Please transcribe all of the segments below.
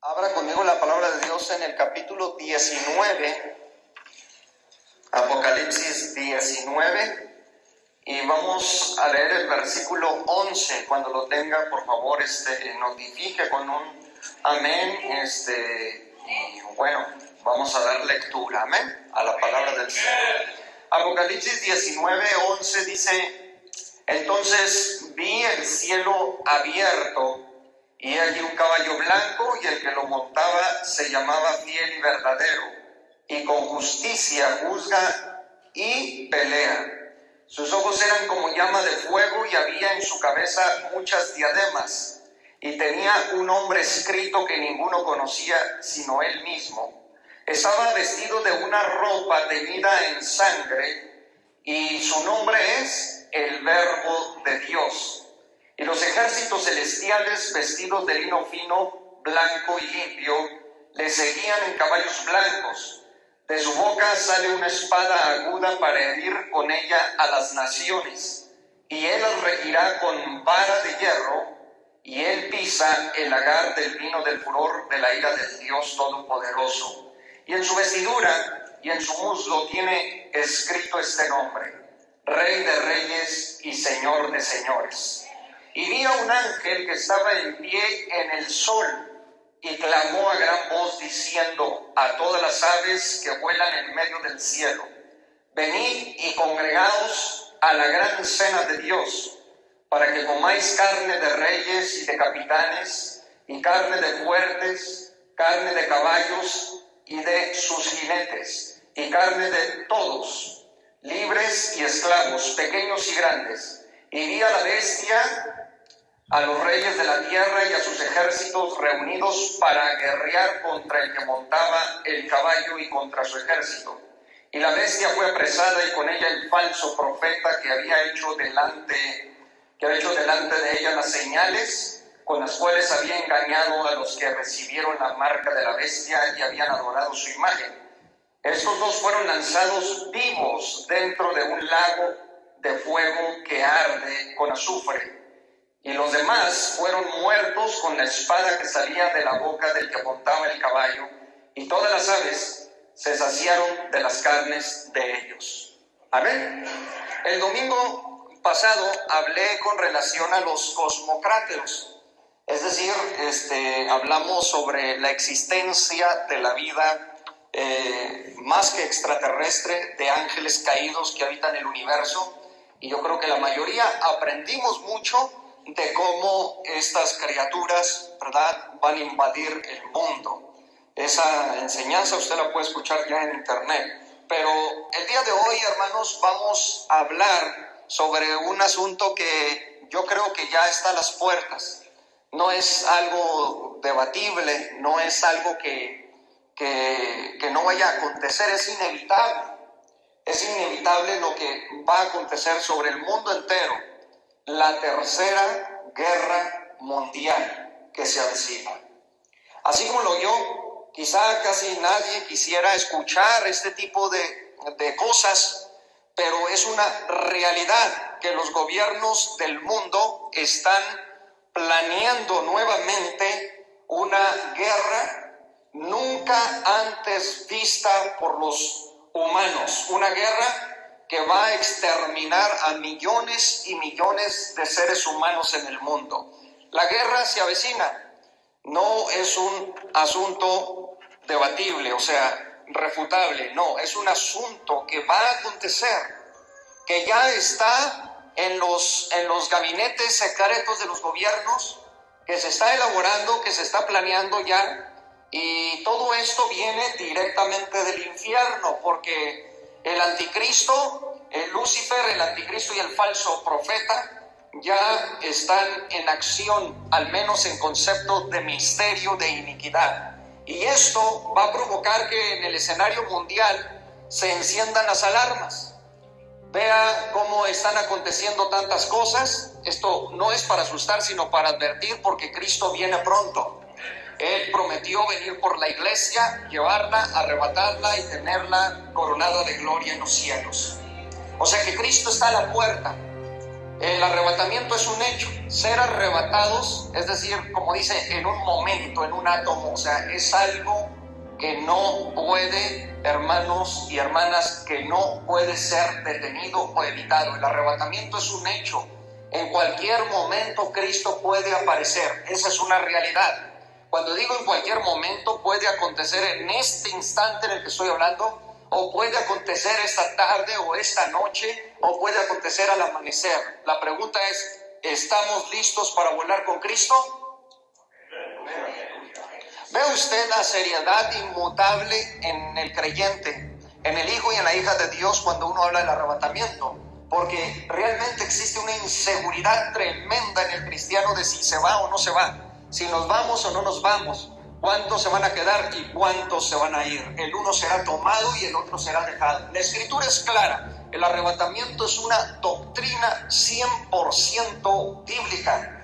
Abra conmigo la palabra de Dios en el capítulo 19, Apocalipsis 19, y vamos a leer el versículo 11. Cuando lo tenga, por favor, notifique con un amén, y bueno, vamos a dar lectura, amén, a la palabra del Señor. Apocalipsis 19, 11 dice: entonces vi el cielo abierto, y allí un caballo blanco, y el que lo montaba se llamaba Fiel y Verdadero, y con justicia juzga y pelea. Sus ojos eran como llama de fuego, y había en su cabeza muchas diademas, y tenía un nombre escrito que ninguno conocía sino él mismo. Estaba vestido de una ropa teñida en sangre, y su nombre es el Verbo de Dios. Y los ejércitos celestiales, vestidos de lino fino, blanco y limpio, le seguían en caballos blancos. De su boca sale una espada aguda para herir con ella a las naciones. Y él las regirá con vara de hierro, y él pisa el lagar del vino del furor de la ira del Dios Todopoderoso. Y en su vestidura y en su muslo tiene escrito este nombre: Rey de Reyes y Señor de Señores. Y vi a un ángel que estaba en pie en el sol, y clamó a gran voz diciendo a todas las aves que vuelan en medio del cielo: venid y congregaos a la gran cena de Dios, para que comáis carne de reyes y de capitanes, y carne de fuertes, carne de caballos y de sus jinetes, y carne de todos, libres y esclavos, pequeños y grandes. Y vi a la bestia, a los reyes de la tierra y a sus ejércitos reunidos para guerrear contra el que montaba el caballo y contra su ejército. Y la bestia fue apresada, y con ella el falso profeta que había hecho delante de ella las señales con las cuales había engañado a los que recibieron la marca de la bestia y habían adorado su imagen. Estos dos fueron lanzados vivos dentro de un lago de fuego que arde con azufre. Y los demás fueron muertos con la espada que salía de la boca del que montaba el caballo, y todas las aves se saciaron de las carnes de ellos. Amén. El domingo pasado hablé con relación a los cosmocráteros, es decir, hablamos sobre la existencia de la vida más que extraterrestre, de ángeles caídos que habitan el universo, y yo creo que la mayoría aprendimos mucho de cómo estas criaturas, ¿verdad?, van a invadir el mundo. Esa enseñanza usted la puede escuchar ya en internet. Pero el día de hoy, hermanos, vamos a hablar sobre un asunto que yo creo que ya está a las puertas. No es algo debatible, no es algo que no vaya a acontecer, es inevitable. Es inevitable lo que va a acontecer sobre el mundo entero: la tercera guerra mundial que se avecina. Así como lo oyó, quizá casi nadie quisiera escuchar este tipo de cosas, pero es una realidad que los gobiernos del mundo están planeando nuevamente una guerra nunca antes vista por los humanos, una guerra que va a exterminar a millones y millones de seres humanos en el mundo. La guerra se avecina. No es un asunto debatible, o sea, refutable. No, es un asunto que va a acontecer, que ya está en los gabinetes secretos de los gobiernos, que se está elaborando, que se está planeando ya. Y todo esto viene directamente del infierno, porque el anticristo, el Lucifer, el anticristo y el falso profeta ya están en acción, al menos en concepto de misterio, de iniquidad. Y esto va a provocar que en el escenario mundial se enciendan las alarmas. Vea cómo están aconteciendo tantas cosas. Esto no es para asustar, sino para advertir, porque Cristo viene pronto. Él prometió venir por la iglesia, llevarla, arrebatarla y tenerla coronada de gloria en los cielos. O sea que Cristo está a la puerta. El arrebatamiento es un hecho. Ser arrebatados, es decir, como dice, en un momento, en un átomo, o sea, es algo que no puede, hermanos y hermanas, que no puede ser detenido o evitado. El arrebatamiento es un hecho. En cualquier momento Cristo puede aparecer. Esa es una realidad. Cuando digo en cualquier momento, puede acontecer en este instante en el que estoy hablando, o puede acontecer esta tarde o esta noche, o puede acontecer al amanecer. La pregunta es, ¿estamos listos para volar con Cristo? ¿Ve usted la seriedad inmutable en el creyente, en el hijo y en la hija de Dios cuando uno habla del arrebatamiento? Porque realmente existe una inseguridad tremenda en el cristiano de si se va o no se va, si nos vamos o no nos vamos, cuántos se van a quedar y cuántos se van a ir. El uno será tomado y el otro será dejado. La escritura es clara. El arrebatamiento es una doctrina 100% bíblica.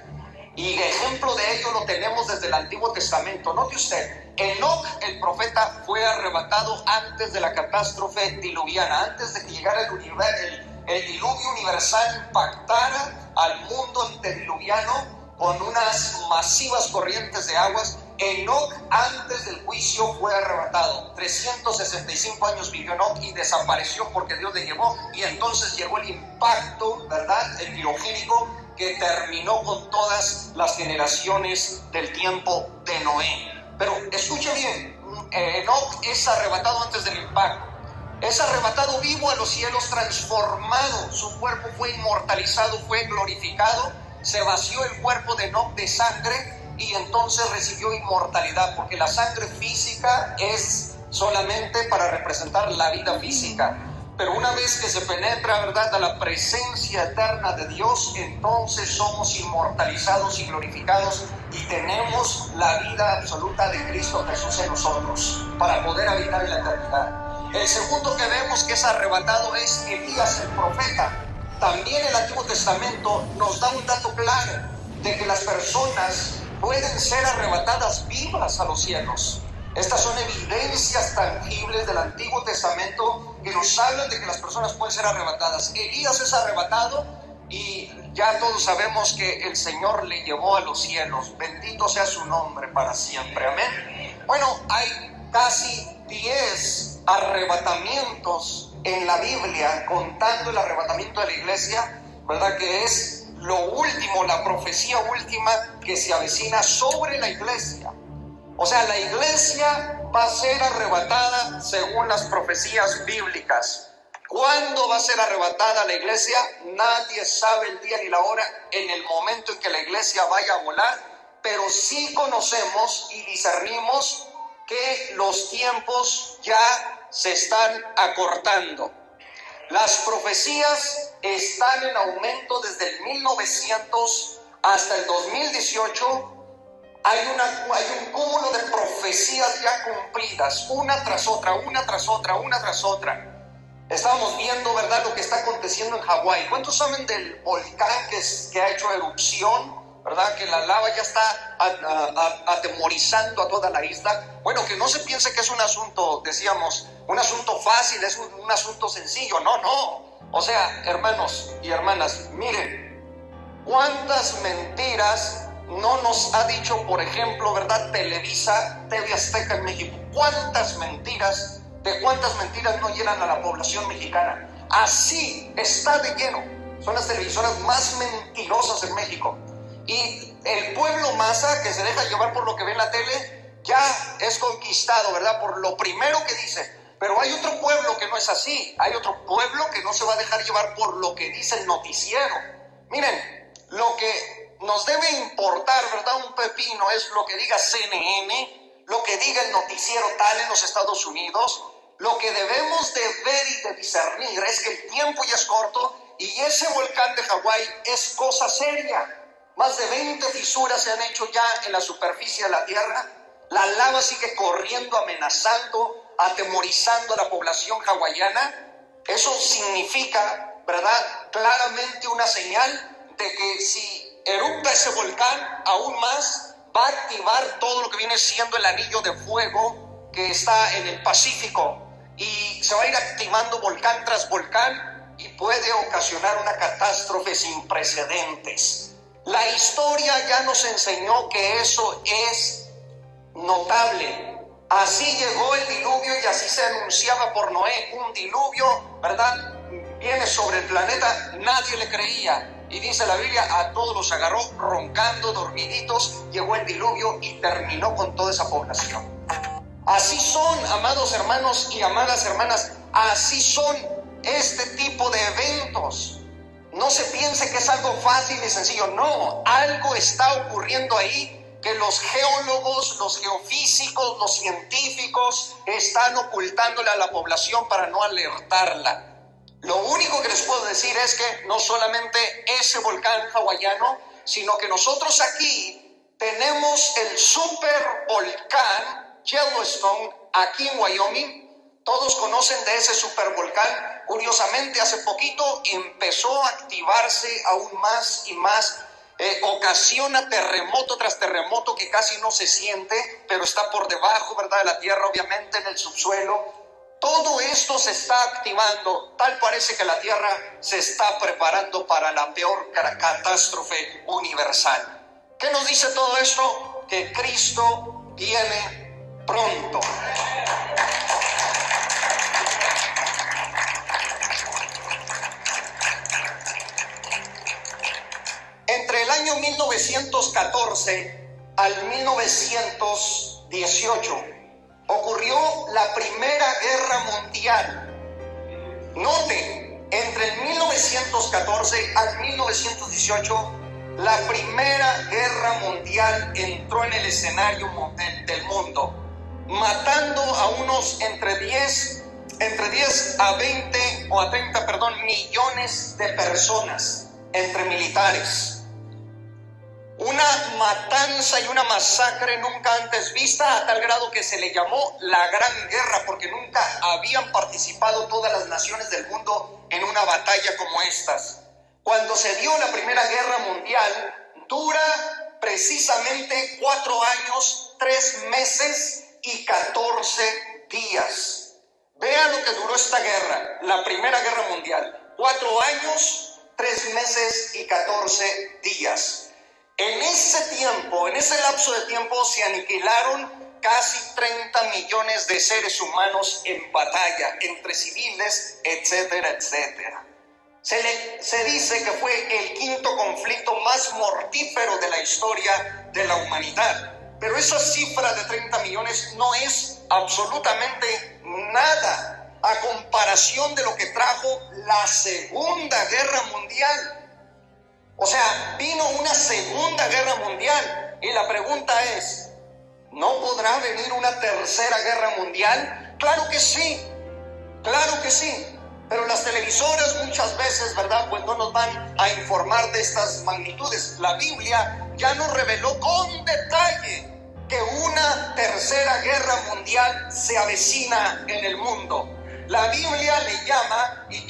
Y ejemplo de ello lo tenemos desde el Antiguo Testamento. Note usted, Enoc, el profeta, fue arrebatado antes de la catástrofe diluviana, antes de que llegara el diluvio universal impactara al mundo antediluviano con unas masivas corrientes de aguas. Enoc antes del juicio fue arrebatado. 365 años vivió Enoc y desapareció porque Dios le llevó, y entonces llegó el impacto, ¿verdad?, el pirogénico, que terminó con todas las generaciones del tiempo de Noé. Pero escuche bien, Enoc es arrebatado antes del impacto. Es arrebatado vivo a los cielos, transformado. Su cuerpo fue inmortalizado, fue glorificado. Se vació el cuerpo de Enoc de sangre y entonces recibió inmortalidad, porque la sangre física es solamente para representar la vida física. Pero una vez que se penetra, ¿verdad?, a la presencia eterna de Dios, entonces somos inmortalizados y glorificados y tenemos la vida absoluta de Cristo Jesús en nosotros para poder habitar en la eternidad. El segundo que vemos que es arrebatado es Elías, el profeta. También el Antiguo Testamento nos da un dato claro de que las personas pueden ser arrebatadas vivas a los cielos. Estas son evidencias tangibles del Antiguo Testamento que nos hablan de que las personas pueden ser arrebatadas. Elías es arrebatado y ya todos sabemos que el Señor le llevó a los cielos. Bendito sea su nombre para siempre. Amén. Bueno, hay casi 10 arrebatamientos en la Biblia, contando el arrebatamiento de la iglesia, ¿verdad?, que es lo último, la profecía última que se avecina sobre la iglesia. O sea, la iglesia va a ser arrebatada según las profecías bíblicas. ¿Cuándo va a ser arrebatada la iglesia? Nadie sabe el día ni la hora en el momento en que la iglesia vaya a volar, pero sí conocemos y discernimos que los tiempos ya se están acortando. Las profecías están en aumento desde el 1900 hasta el 2018. Hay un cúmulo de profecías ya cumplidas, una tras otra, una tras otra, una tras otra. Estábamos viendo, ¿verdad?, lo que está aconteciendo en Hawái. ¿Cuántos saben del volcán que ha hecho erupción? ¿Verdad? Que la lava ya está atemorizando a toda la isla. Bueno, que no se piense que es un asunto, decíamos, un asunto fácil, es un asunto sencillo. No, no. O sea, hermanos y hermanas, miren, cuántas mentiras no nos ha dicho, por ejemplo, ¿verdad?, Televisa, TV Azteca en México. ¿Cuántas mentiras, de cuántas mentiras no llenan a la población mexicana? Así está de lleno. Son las televisoras más mentirosas en México. Y el pueblo masa, que se deja llevar por lo que ve en la tele, ya es conquistado, ¿verdad?, por lo primero que dice. Pero hay otro pueblo que no es así. Hay otro pueblo que no se va a dejar llevar por lo que dice el noticiero. Miren, lo que nos debe importar, ¿verdad?, un pepino es lo que diga CNN, lo que diga el noticiero tal en los Estados Unidos. Lo que debemos de ver y de discernir es que el tiempo ya es corto y ese volcán de Hawái es cosa seria. Más de 20 fisuras se han hecho ya en la superficie de la tierra. La lava sigue corriendo, amenazando, atemorizando a la población hawaiana. Eso significa, ¿verdad?, claramente una señal de que si erupta ese volcán aún más, va a activar todo lo que viene siendo el anillo de fuego que está en el Pacífico, y se va a ir activando volcán tras volcán, y puede ocasionar una catástrofe sin precedentes. La historia ya nos enseñó que eso es notable. Así llegó el diluvio y así se anunciaba por Noé, un diluvio, ¿verdad? Viene sobre el planeta, nadie le creía. Y dice la Biblia, a todos los agarró roncando, dormiditos, llegó el diluvio y terminó con toda esa población. Así son, amados hermanos y amadas hermanas, así son este tipo de eventos. No se piense que es algo fácil y sencillo, no, algo está ocurriendo ahí que los geólogos, los geofísicos, los científicos están ocultándole a la población para no alertarla. Lo único que les puedo decir es que no solamente ese volcán hawaiano, sino que nosotros aquí tenemos el super volcán Yellowstone aquí en Wyoming. Todos conocen de ese supervolcán. Curiosamente, hace poquito empezó a activarse aún más y más. Ocasiona terremoto tras terremoto que casi no se siente, pero está por debajo, ¿verdad?, de la tierra, obviamente en el subsuelo. Todo esto se está activando. Tal parece que la tierra se está preparando para la peor catástrofe universal. ¿Qué nos dice todo esto? Que Cristo viene pronto. Entre el año 1914 al 1918 ocurrió la Primera Guerra Mundial. Noten, entre el 1914 al 1918, la Primera Guerra Mundial entró en el escenario del mundo, matando a unos entre 10 a 20 o a 30, millones de personas entre militares. Una matanza y una masacre nunca antes vista, a tal grado que se le llamó la Gran Guerra, porque nunca habían participado todas las naciones del mundo en una batalla como estas. Cuando se dio la Primera Guerra Mundial, dura precisamente 4 años, 3 meses y 14 días. Vean lo que duró esta guerra, la Primera Guerra Mundial. 4 años, 3 meses y 14 días. En ese tiempo, en ese lapso de tiempo, se aniquilaron casi 30 millones de seres humanos en batalla, entre civiles, etcétera, etcétera. Se dice que fue el 5º conflicto más mortífero de la historia de la humanidad. Pero esa cifra de 30 millones no es absolutamente nada a comparación de lo que trajo la Segunda Guerra Mundial. O sea, vino una Segunda Guerra Mundial y la pregunta es, ¿no podrá venir una Tercera Guerra Mundial? Claro que sí, pero las televisoras muchas veces, ¿verdad?, pues no nos van a informar de estas magnitudes. La Biblia ya nos reveló con detalle que una Tercera Guerra Mundial se avecina en el mundo. La Biblia le llama, y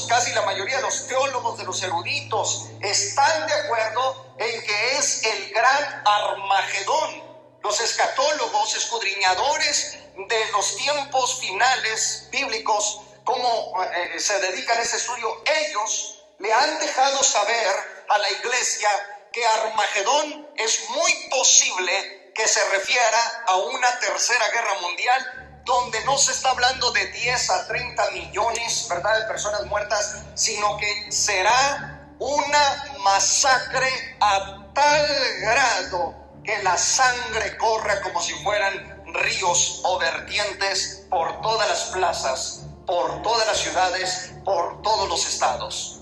casi la mayoría de los teólogos, de los eruditos, están de acuerdo en que es el gran Armagedón. Los escatólogos, escudriñadores de los tiempos finales bíblicos, como se dedican a ese estudio, ellos le han dejado saber a la iglesia que Armagedón es muy posible que se refiera a una Tercera Guerra Mundial, donde no se está hablando de 10 a 30 millones, ¿verdad?, de personas muertas, sino que será una masacre a tal grado que la sangre corra como si fueran ríos o vertientes por todas las plazas, por todas las ciudades, por todos los estados.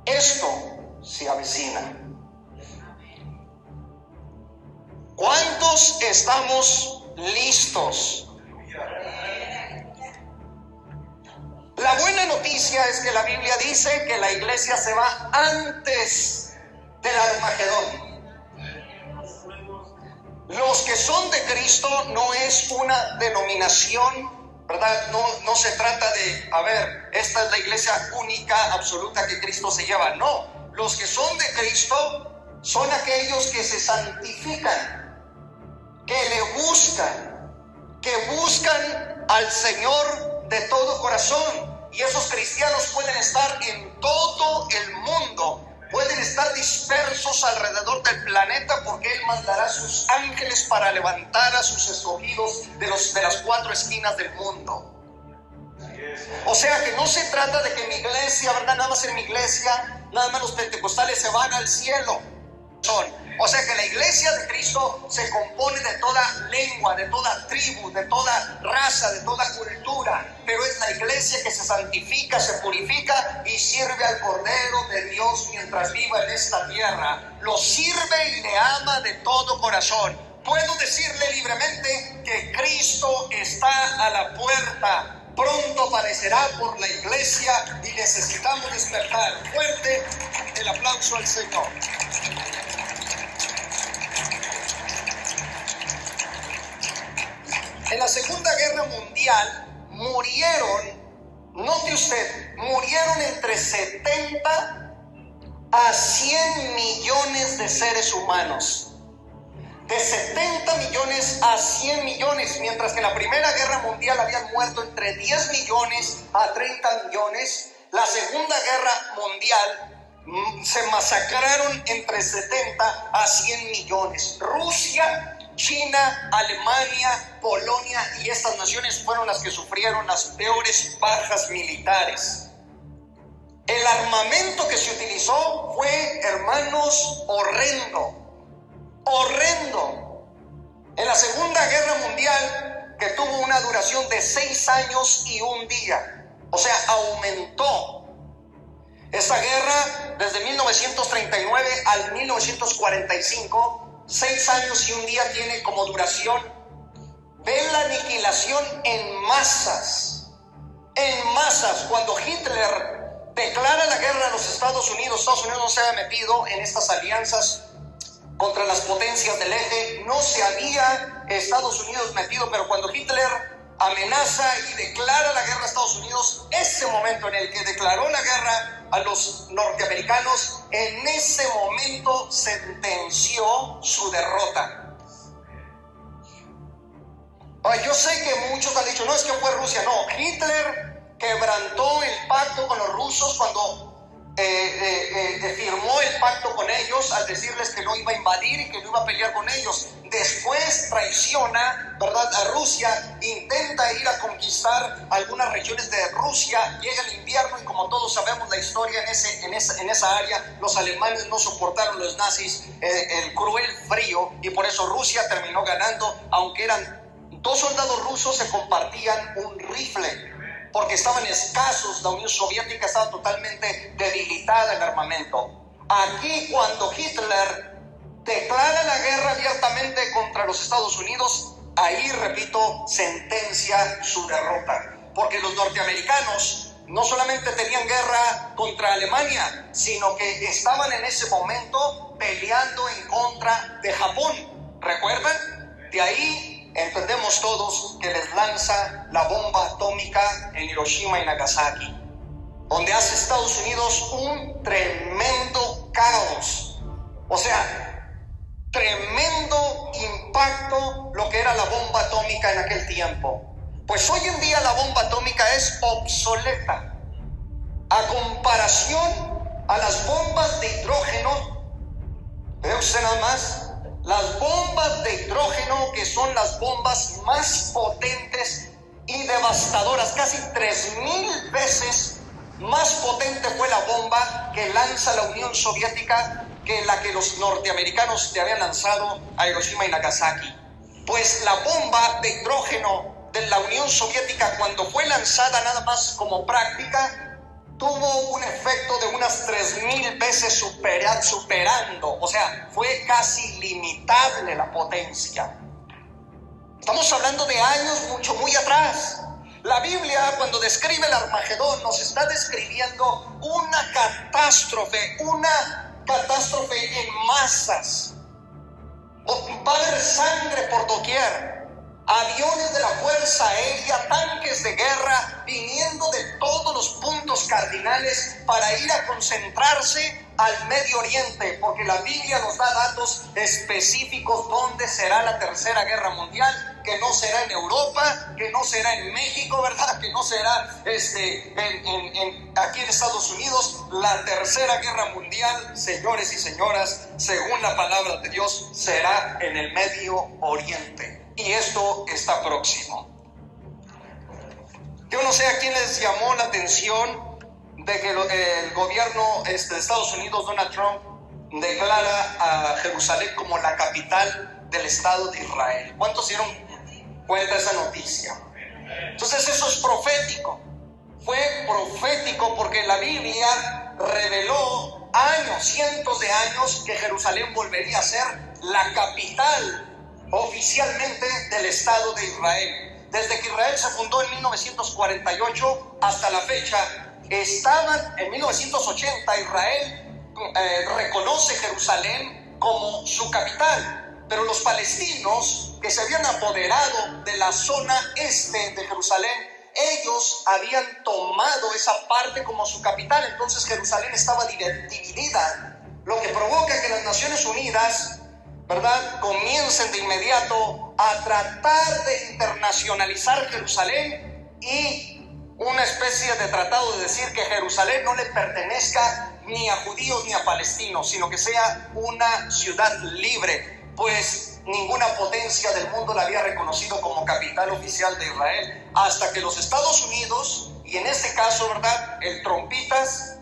Esto se avecina. ¿Cuántos estamos listos? La buena noticia es que la Biblia dice que la iglesia se va antes del Armagedón. Los que son de Cristo no es una denominación, ¿verdad? No se trata de, esta es la iglesia única, absoluta que Cristo se lleva. No, los que son de Cristo son aquellos que se santifican, que le buscan, que buscan al Señor de todo corazón. y esos cristianos pueden estar en todo el mundo, pueden estar dispersos alrededor del planeta, porque Él mandará sus ángeles para levantar a sus escogidos de las 4 esquinas del mundo. O sea que no se trata de que mi iglesia, ¿verdad? Nada más en mi iglesia, nada más los pentecostales se van al cielo. O sea que la iglesia de Cristo se compone de toda lengua, de toda tribu, de toda raza, de toda cultura, pero es la iglesia que se santifica, se purifica y sirve al Cordero de Dios mientras viva en esta tierra. Lo sirve y le ama de todo corazón. Puedo decirle libremente que Cristo está a la puerta. Pronto aparecerá por la iglesia y necesitamos despertar. Fuerte el aplauso al Señor. En la Segunda Guerra Mundial murieron, note usted, murieron entre 70 a 100 millones de seres humanos. De 70 millones a 100 millones, mientras que en la Primera Guerra Mundial habían muerto entre 10 millones a 30 millones. La Segunda Guerra Mundial se masacraron entre 70 a 100 millones. Rusia, China, Alemania, Polonia y estas naciones fueron las que sufrieron las peores bajas militares. El armamento que se utilizó fue, hermanos, horrendo. En la Segunda Guerra Mundial, que tuvo una duración de 6 años y 1 día, o sea, aumentó. Esta guerra, desde 1939 al 1945, 6 años y 1 día tiene como duración. Ven la aniquilación en masas. Cuando Hitler declara la guerra a los Estados Unidos no se había metido en estas alianzas contra las potencias del eje, no se había Estados Unidos metido, pero cuando Hitler amenaza y declara la guerra a Estados Unidos, ese momento en el que declaró la guerra a los norteamericanos, en ese momento sentenció su derrota. Yo sé que muchos han dicho, no es que fue Rusia, no, Hitler quebrantó el pacto con los rusos cuando firmó el pacto con ellos al decirles que no iba a invadir y que no iba a pelear con ellos. Después traiciona, ¿verdad?, a Rusia, intenta ir a conquistar algunas regiones de Rusia, llega el invierno y como todos sabemos la historia en esa área, los alemanes no soportaron, los nazis, el cruel frío, y por eso Rusia terminó ganando, aunque eran 2 soldados rusos, se compartían un rifle, porque estaban escasos. La Unión Soviética estaba totalmente debilitada en armamento. Aquí, cuando Hitler declara la guerra abiertamente contra los Estados Unidos, ahí, repito, sentencia su derrota. Porque los norteamericanos no solamente tenían guerra contra Alemania, sino que estaban en ese momento peleando en contra de Japón. ¿Recuerdan? De ahí entendemos todos que les lanza la bomba atómica en Hiroshima y Nagasaki, donde hace Estados Unidos un tremendo caos. O sea, tremendo impacto lo que era la bomba atómica en aquel tiempo. Pues hoy en día la bomba atómica es obsoleta a comparación a las bombas de hidrógeno. ¿Ve usted nada más? Las bombas de hidrógeno, que son las bombas más potentes y devastadoras, casi 3000 veces más potente fue la bomba que lanza la Unión Soviética que la que los norteamericanos le habían lanzado a Hiroshima y Nagasaki. Pues la bomba de hidrógeno de la Unión Soviética, cuando fue lanzada nada más como práctica, tuvo un efecto de unas 3000 veces superando, o sea, fue casi limitable la potencia. Estamos hablando de años muy atrás. La Biblia, cuando describe el Armagedón, nos está describiendo una catástrofe en masas. Va a haber sangre por doquier. aviones de la Fuerza Aérea, tanques de guerra, viniendo de todos los puntos cardinales para ir a concentrarse al Medio Oriente, porque la Biblia nos da datos específicos dónde será la Tercera Guerra Mundial, que no será en Europa, que no será en México, ¿verdad? Que no será aquí en Estados Unidos. La Tercera Guerra Mundial, señores y señoras, según la palabra de Dios, será en el Medio Oriente. Y esto está próximo. Yo no sé a quién les llamó la atención de que el gobierno de Estados Unidos, Donald Trump, declara a Jerusalén como la capital del Estado de Israel. ¿Cuántos dieron cuenta de esa noticia? Entonces eso es profético. Fue profético porque la Biblia reveló años, cientos de años, que Jerusalén volvería a ser la capital oficialmente del Estado de Israel. Desde que Israel se fundó en 1948 hasta la fecha, en 1980 Israel reconoce Jerusalén como su capital, pero los palestinos que se habían apoderado de la zona este de Jerusalén, ellos habían tomado esa parte como su capital. Entonces Jerusalén estaba dividida, lo que provoca que las Naciones Unidas, ¿verdad?, comiencen de inmediato a tratar de internacionalizar Jerusalén y una especie de tratado de decir que Jerusalén no le pertenezca ni a judíos ni a palestinos, sino que sea una ciudad libre, pues ninguna potencia del mundo la había reconocido como capital oficial de Israel, hasta que los Estados Unidos, y en este caso, ¿verdad?, el trompitas,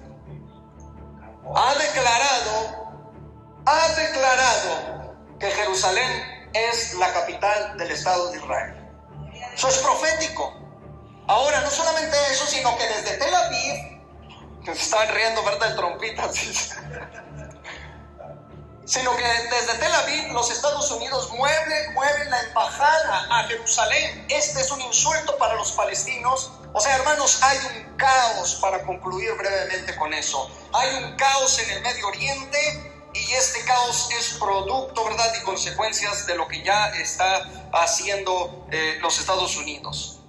ha declarado que Jerusalén es la capital del Estado de Israel. Eso es profético. Ahora, no solamente eso, sino que desde Tel Aviv, que se estaban riendo, ¿verdad?, el trompitas, sino que desde Tel Aviv los Estados Unidos mueven la embajada a Jerusalén. Este es un insulto para los palestinos. O sea, hermanos, hay un caos, para concluir brevemente con eso. Hay un caos en el Medio Oriente, y este caos es producto, ¿verdad?, y consecuencias de lo que ya está haciendo los Estados Unidos.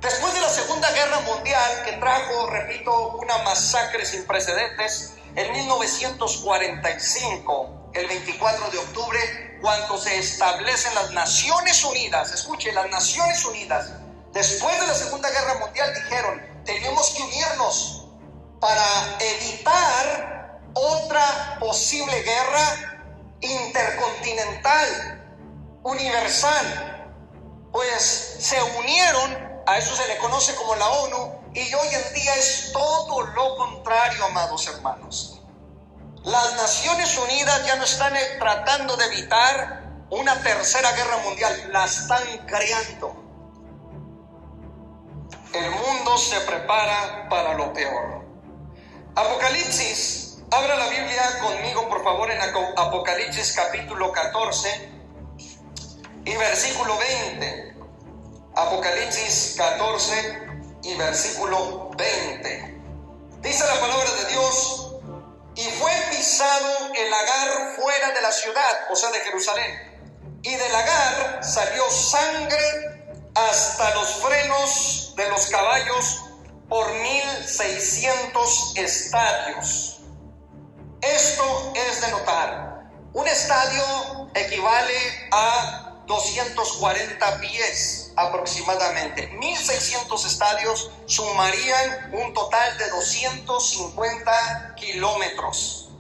Después de la Segunda Guerra Mundial, que trajo, repito, una masacre sin precedentes, en 1945, el 24 de octubre, cuando se establecen las Naciones Unidas, escuche, las Naciones Unidas, después de la Segunda Guerra Mundial, dijeron, tenemos que unirnos para evitar otra posible guerra intercontinental, universal. Pues se unieron. A eso se le conoce como la ONU, y hoy en día es todo lo contrario, amados hermanos. Las Naciones Unidas ya no están tratando de evitar una tercera guerra mundial, la están creando. El mundo se prepara para lo peor. Apocalipsis, abra la Biblia conmigo por favor en Apocalipsis capítulo 14 y versículo 20. Apocalipsis 14 y versículo 20. Dice la palabra de Dios: y fue pisado el lagar fuera de la ciudad, o sea de Jerusalén, y del lagar salió sangre hasta los frenos de los caballos por 1600 estadios. Esto es de notar. Un estadio equivale a 240 pies aproximadamente. 1600 estadios sumarían un total de 250 kilómetros.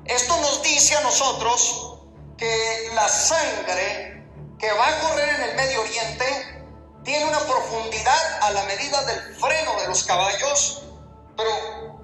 Esto nos dice a nosotros que la sangre que va a correr en el Medio Oriente tiene una profundidad a la medida del freno de los caballos, pero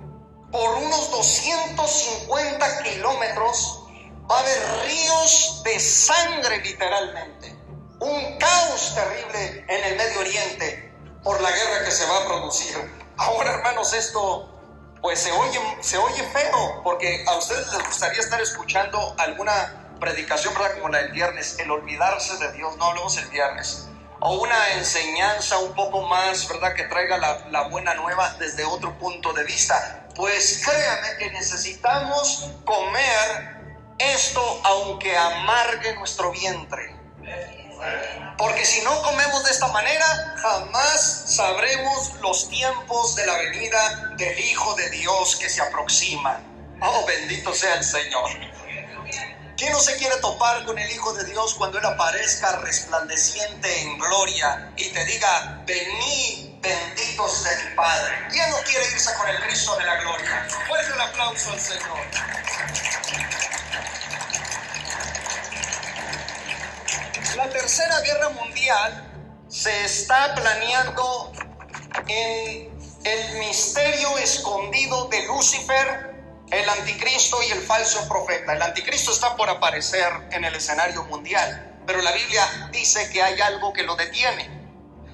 por unos 250 kilómetros va a haber ríos de sangre, literalmente. Un caos terrible en el Medio Oriente por la guerra que se va a producir. Ahora, hermanos, esto pues se oye feo, porque a ustedes les gustaría estar escuchando alguna predicación, ¿verdad?, como la del viernes, el olvidarse de Dios. No hablemos el viernes. O una enseñanza un poco más, ¿verdad?, que traiga la buena nueva desde otro punto de vista. Pues créanme que necesitamos comer esto, aunque amargue nuestro vientre. Porque si no comemos de esta manera, jamás sabremos los tiempos de la venida del Hijo de Dios que se aproxima. Oh, bendito sea el Señor. ¿Quién no se quiere topar con el Hijo de Dios cuando Él aparezca resplandeciente en gloria y te diga: venid, benditos de mi Padre? ¿Quién no quiere irse con el Cristo de la gloria? Fuerte el aplauso al Señor. La Tercera Guerra Mundial se está planeando en el misterio escondido de Lucifer, el anticristo y el falso profeta. El anticristo está por aparecer en el escenario mundial, pero la Biblia dice que hay algo que lo detiene,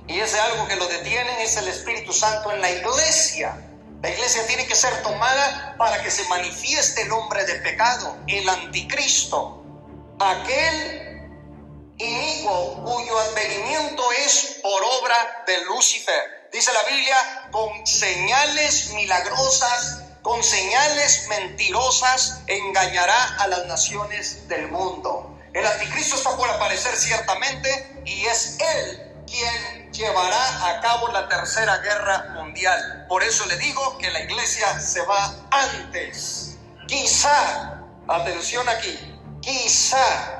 y ese algo que lo detiene es el Espíritu Santo en la iglesia. La iglesia tiene que ser tomada para que se manifieste el hombre de pecado, el anticristo, aquel inicuo cuyo advenimiento es por obra de Lucifer. Dice la Biblia: con señales milagrosas, con señales mentirosas engañará a las naciones del mundo. El anticristo está por aparecer ciertamente, y es él quien llevará a cabo la Tercera Guerra Mundial. Por eso le digo que la iglesia se va antes. Quizá, atención aquí, quizá,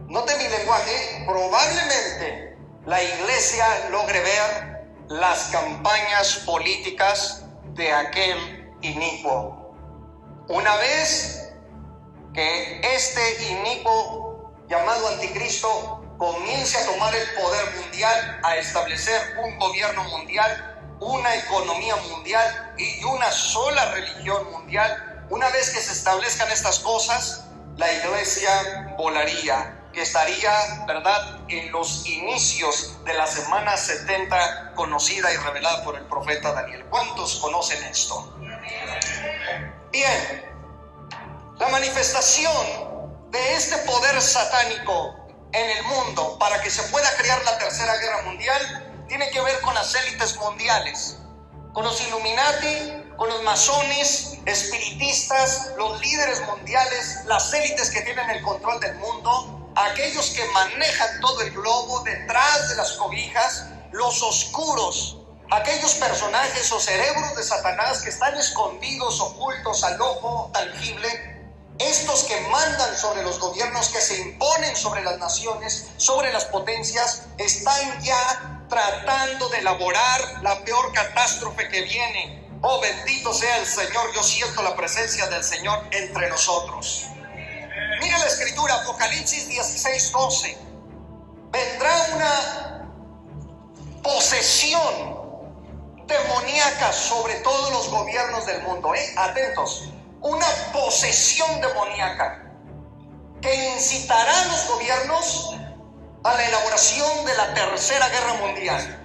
note mi lenguaje, probablemente la iglesia logre ver las campañas políticas de aquel inicuo. Una vez que este inicuo llamado anticristo comience a tomar el poder mundial, a establecer un gobierno mundial, una economía mundial y una sola religión mundial, una vez que se establezcan estas cosas, la iglesia volaría, que estaría, ¿verdad?, en los inicios de la semana 70 conocida y revelada por el profeta Daniel. ¿Cuántos conocen esto? Bien, la manifestación de este poder satánico en el mundo para que se pueda crear la Tercera Guerra Mundial tiene que ver con las élites mundiales, con los Illuminati, con los masones, espiritistas, los líderes mundiales, las élites que tienen el control del mundo, aquellos que manejan todo el globo detrás de las cobijas, los oscuros, aquellos personajes o cerebros de Satanás que están escondidos, ocultos al ojo tangible, estos que mandan sobre los gobiernos, que se imponen sobre las naciones, sobre las potencias, están ya tratando de elaborar la peor catástrofe que viene. Oh, bendito sea el Señor. Yo siento la presencia del Señor entre nosotros. Mira la escritura, Apocalipsis 16:12. Vendrá una posesión demoníaca sobre todos los gobiernos del mundo. Atentos, una posesión demoníaca que incitará a los gobiernos a la elaboración de la Tercera Guerra Mundial.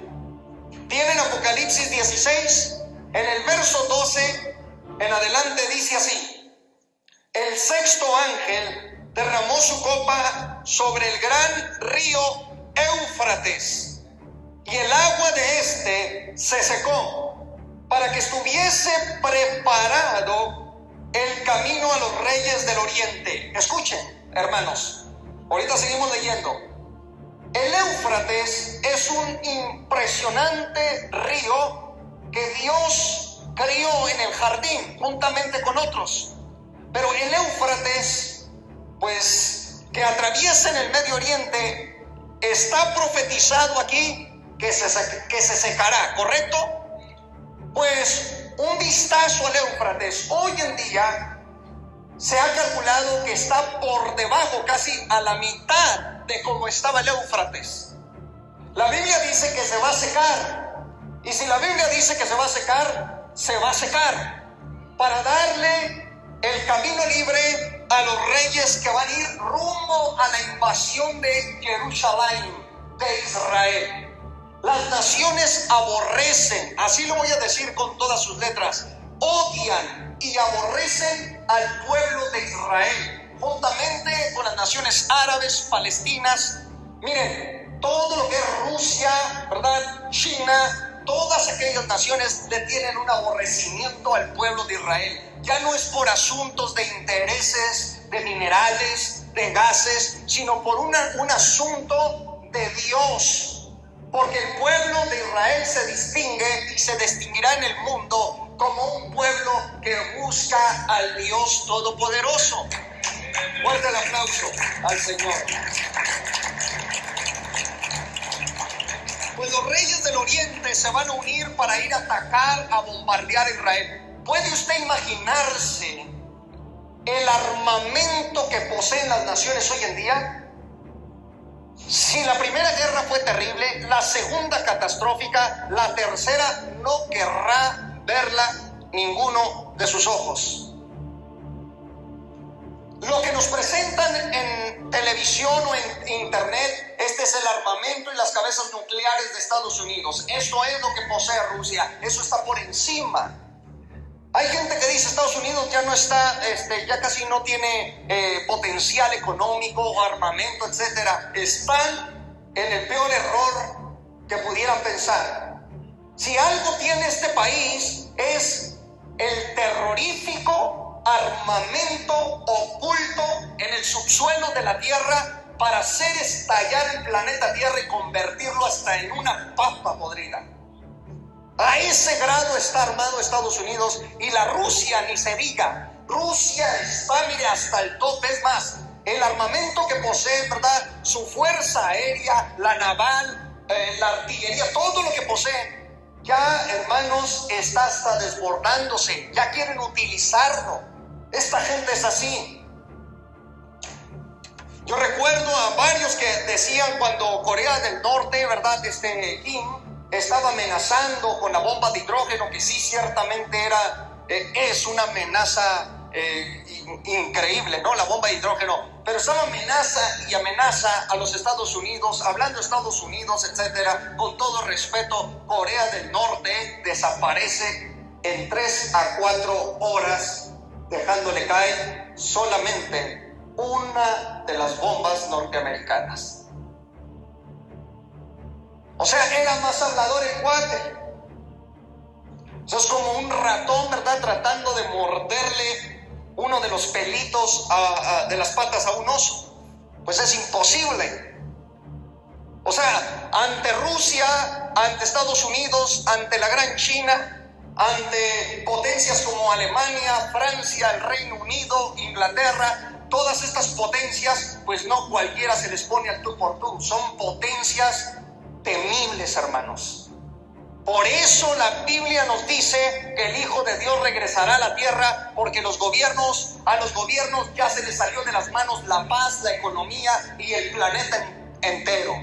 Tienen Apocalipsis 16, en el verso 12 en adelante dice así: el sexto ángel derramó su copa sobre el gran río Éufrates, y el agua de este se secó, para que estuviese preparado el camino a los reyes del oriente. Escuchen, hermanos, ahorita seguimos leyendo. El Éufrates es un impresionante río que Dios crió en el jardín juntamente con otros. Pero el Éufrates, pues, que atraviesa en el Medio Oriente, está profetizado aquí que se secará, ¿correcto? Pues un vistazo al Éufrates. Hoy en día se ha calculado que está por debajo, casi a la mitad de cómo estaba el Éufrates. La Biblia dice que se va a secar. Y si la Biblia dice que se va a secar, se va a secar para darle el camino libre a los reyes que van a ir rumbo a la invasión de Jerusalén, de Israel. Las naciones aborrecen, así lo voy a decir con todas sus letras, odian y aborrecen al pueblo de Israel, juntamente con las naciones árabes, palestinas. Miren, todo lo que es Rusia, ¿verdad?, China, todas aquellas naciones le tienen un aborrecimiento al pueblo de Israel. Ya no es por asuntos de intereses, de minerales, de gases, sino por un asunto de Dios, porque el pueblo de Israel se distingue y se distinguirá en el mundo como un pueblo que busca al Dios Todopoderoso. Fuerte el aplauso al Señor. Pues los reyes del oriente se van a unir para ir a atacar, a bombardear a Israel. ¿Puede usted imaginarse el armamento que poseen las naciones hoy en día? Si la primera guerra fue terrible, la segunda catastrófica, la tercera no querrá verla ninguno de sus ojos. Lo que nos presentan en televisión o en internet, este es el armamento y las cabezas nucleares de Estados Unidos. Esto es lo que posee Rusia, eso está por encima. Hay gente que dice Estados Unidos ya no está, ya casi no tiene potencial económico o armamento, etcétera. Están en el peor error que pudieran pensar. Si algo tiene este país es el terrorífico armamento oculto en el subsuelo de la Tierra para hacer estallar el planeta Tierra y convertirlo hasta en una papa podrida. A ese grado está armado Estados Unidos, y la Rusia ni se diga. Rusia está, mire, hasta el tope. Es más, el armamento que posee, ¿verdad? Su fuerza aérea, la naval, la artillería, todo lo que poseen, ya, hermanos, está hasta desbordándose. Ya quieren utilizarlo. Esta gente es así. Yo recuerdo a varios que decían cuando Corea del Norte, ¿verdad? Kim estaba amenazando con la bomba de hidrógeno, que sí, ciertamente es una amenaza increíble, ¿no? La bomba de hidrógeno. Pero estaba amenaza a los Estados Unidos, hablando de Estados Unidos, etcétera. Con todo respeto, Corea del Norte desaparece en 3 a 4 horas, dejándole caer solamente una de las bombas norteamericanas. O sea, era más hablador el cuate. Eso es como un ratón, ¿verdad? Tratando de morderle uno de los pelitos de las patas a un oso. Pues es imposible. O sea, ante Rusia, ante Estados Unidos, ante la gran China, ante potencias como Alemania, Francia, el Reino Unido, Inglaterra, todas estas potencias, pues no cualquiera se les pone al tú por tú. Son potencias temibles, hermanos. Por eso la Biblia nos dice que el Hijo de Dios regresará a la tierra, porque a los gobiernos ya se les salió de las manos la paz, la economía y el planeta entero.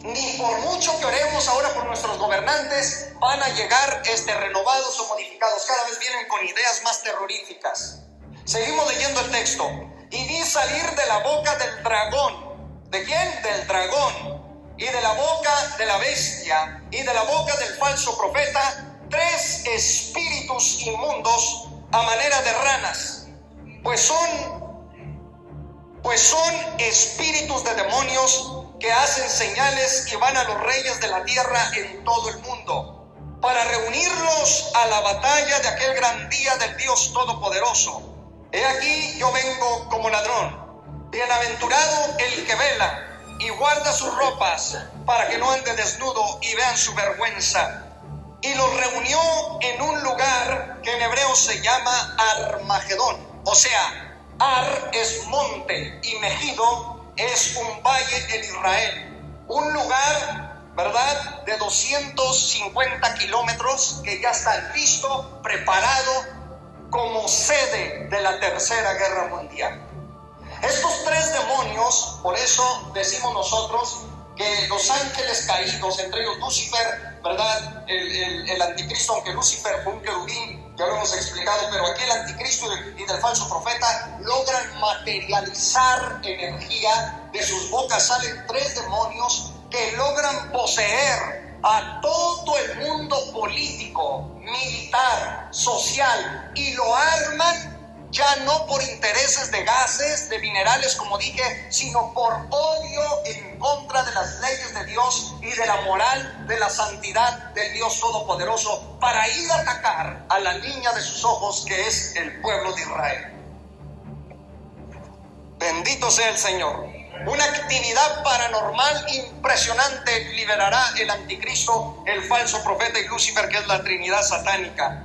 Ni por mucho que oremos ahora por nuestros gobernantes, van a llegar renovados o modificados. Cada vez vienen con ideas más terroríficas. Seguimos leyendo el texto. Y vi salir de la boca del dragón. ¿De quién? Del dragón. Y de la boca de la bestia y de la boca del falso profeta 3 espíritus inmundos a manera de ranas, pues son espíritus de demonios que hacen señales y van a los reyes de la tierra en todo el mundo para reunirlos a la batalla de aquel gran día del Dios Todopoderoso. He aquí yo vengo como ladrón. Bienaventurado el que vela y guarda sus ropas para que no ande desnudo y vean su vergüenza. Y los reunió en un lugar que en hebreo se llama Armagedón. O sea, Ar es monte y Megido es un valle en Israel. Un lugar, ¿verdad?, de 250 kilómetros que ya está listo, preparado como sede de la Tercera Guerra Mundial. Estos 3 demonios, por eso decimos nosotros que los ángeles caídos, entre ellos Lucifer, ¿verdad? El anticristo, aunque Lucifer fue un querubín, ya lo hemos explicado, pero aquí el anticristo y del falso profeta logran materializar energía. De sus bocas salen 3 demonios que logran poseer a todo el mundo político, militar, social, y lo arman ya no por intereses de gases, de minerales, como dije, sino por odio en contra de las leyes de Dios y de la moral, de la santidad del Dios Todopoderoso, para ir a atacar a la niña de sus ojos, que es el pueblo de Israel. Bendito sea el Señor. Una actividad paranormal impresionante liberará el anticristo, el falso profeta y Lucifer, que es la Trinidad satánica.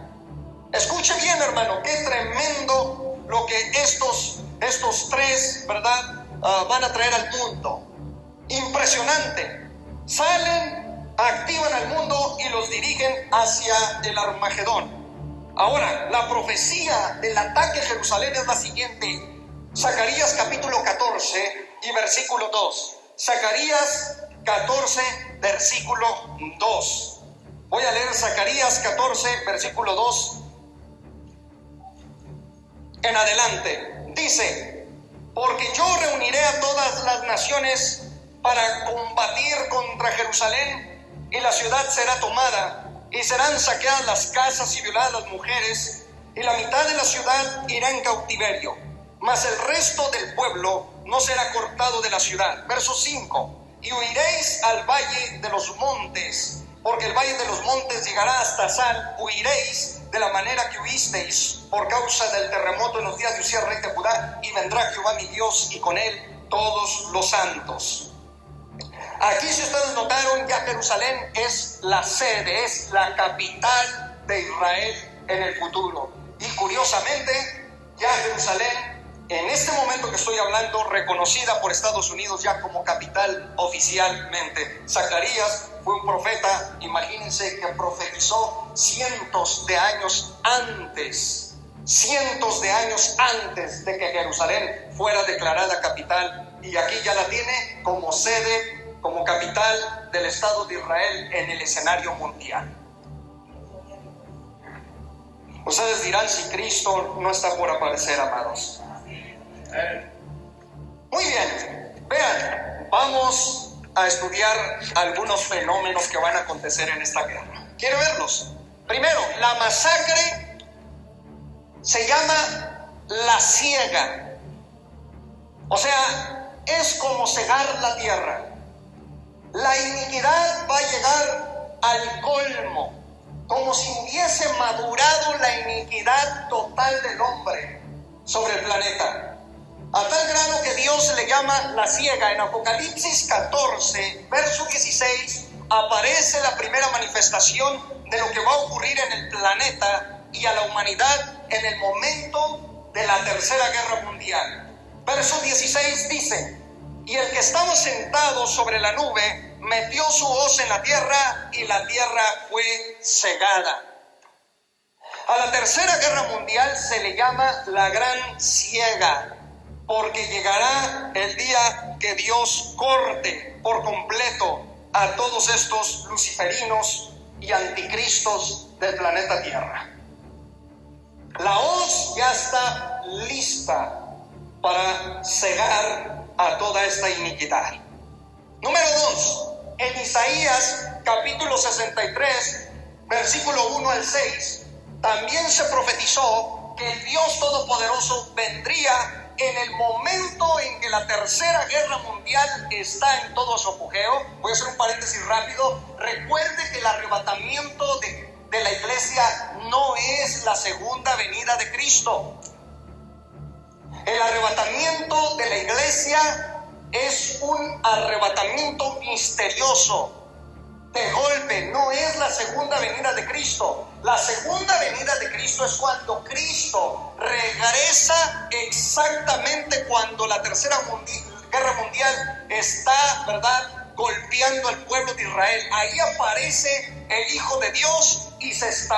Escuche bien, hermano, qué tremendo lo que estos tres, ¿verdad? Van a traer al mundo. Impresionante. Salen, activan al mundo y los dirigen hacia el Armagedón. Ahora, la profecía del ataque a Jerusalén es la siguiente. Zacarías capítulo 14 y versículo 2. Zacarías 14, versículo 2. Voy a leer Zacarías 14, versículo 2 en adelante. Dice: porque yo reuniré a todas las naciones para combatir contra Jerusalén, y la ciudad será tomada, y serán saqueadas las casas y violadas las mujeres, y la mitad de la ciudad irá en cautiverio, mas el resto del pueblo no será cortado de la ciudad. Verso 5: y huiréis al valle de los montes, porque el valle de los montes llegará hasta Sal. Huiréis de la manera que huisteis por causa del terremoto en los días de Usías rey de Judá, y vendrá Jehová mi Dios, y con él todos los santos. Aquí, si ustedes notaron, ya Jerusalén es la sede, es la capital de Israel en el futuro. Y curiosamente, ya Jerusalén, en este momento que estoy hablando, reconocida por Estados Unidos ya como capital oficialmente. Zacarías fue un profeta, imagínense, que profetizó cientos de años antes de que Jerusalén fuera declarada capital, y aquí ya la tiene como sede, como capital del Estado de Israel en el escenario mundial. Ustedes dirán si Cristo no está por aparecer, amados. Muy bien, vean, vamos a estudiar algunos fenómenos que van a acontecer en esta guerra. ¿Quiere verlos? Primero, la masacre se llama la siega. O sea, es como cegar la tierra. La iniquidad va a llegar al colmo, como si hubiese madurado la iniquidad total del hombre sobre el planeta. A tal grado que Dios le llama la siega. En Apocalipsis 14, verso 16, aparece la primera manifestación de lo que va a ocurrir en el planeta y a la humanidad en el momento de la Tercera Guerra Mundial. Verso 16 dice: y el que estaba sentado sobre la nube metió su hoz en la tierra, y la tierra fue cegada. A la Tercera Guerra Mundial se le llama la Gran Siega, porque llegará el día que Dios corte por completo a todos estos luciferinos y anticristos del planeta Tierra. La hoz ya está lista para cegar a toda esta iniquidad. Número 2, en Isaías capítulo 63, versículo 1 al 6, también se profetizó que el Dios Todopoderoso vendría en el momento en que la Tercera Guerra Mundial está en todo su apogeo. Voy a hacer un paréntesis rápido. Recuerde que el arrebatamiento de la iglesia no es la segunda venida de Cristo. El arrebatamiento de la iglesia es un arrebatamiento misterioso, de golpe, no es la segunda venida de Cristo. La segunda venida de Cristo es cuando Cristo regresa, exactamente cuando la Tercera Guerra Mundial está, ¿verdad?, golpeando al pueblo de Israel. Ahí aparece el Hijo de Dios y es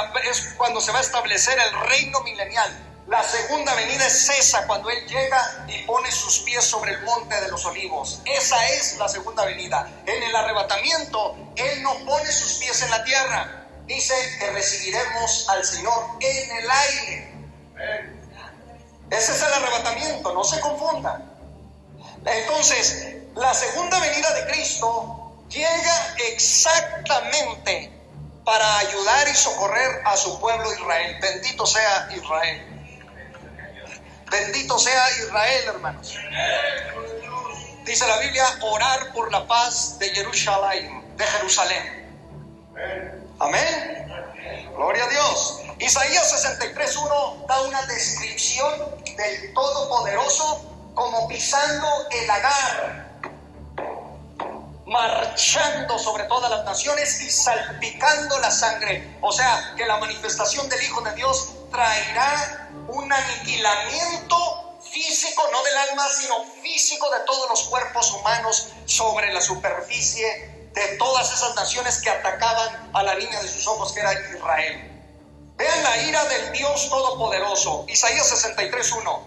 cuando se va a establecer el reino milenial. La segunda venida es esa, cuando Él llega y pone sus pies sobre el monte de los olivos. Esa es la segunda venida. En el arrebatamiento, Él no pone sus pies en la tierra. Dice que recibiremos al Señor en el aire. Ese es el arrebatamiento, no se confundan. Entonces, la segunda venida de Cristo llega exactamente para ayudar y socorrer a su pueblo Israel. Bendito sea Israel. Bendito sea Israel, hermanos. Dice la Biblia, orar por la paz de Jerusalén, Amén. Gloria a Dios. Isaías 63:1 da una descripción del Todopoderoso como pisando el lagar. marchando sobre todas las naciones y salpicando la sangre. O sea, que la manifestación del Hijo de Dios traerá un aniquilamiento físico, no del alma, sino físico de todos los cuerpos humanos sobre la superficie de todas esas naciones que atacaban a la niña de sus ojos, que era Israel. Vean la ira del Dios Todopoderoso. Isaías 63:1.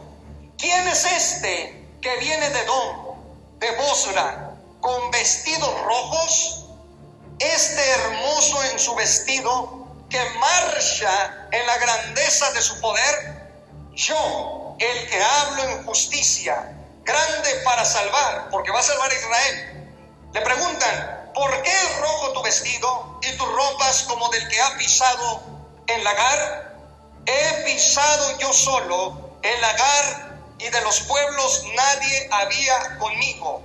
¿Quién es este que viene de Edom, de Bosra, con vestidos rojos? Este hermoso en su vestido, que marcha en la grandeza de su poder. Yo, el que hablo en justicia, grande para salvar, porque va a salvar a Israel. Le preguntan: ¿por qué es rojo tu vestido y tus ropas como del que ha pisado el lagar? He pisado yo solo el lagar, y de los pueblos nadie había conmigo.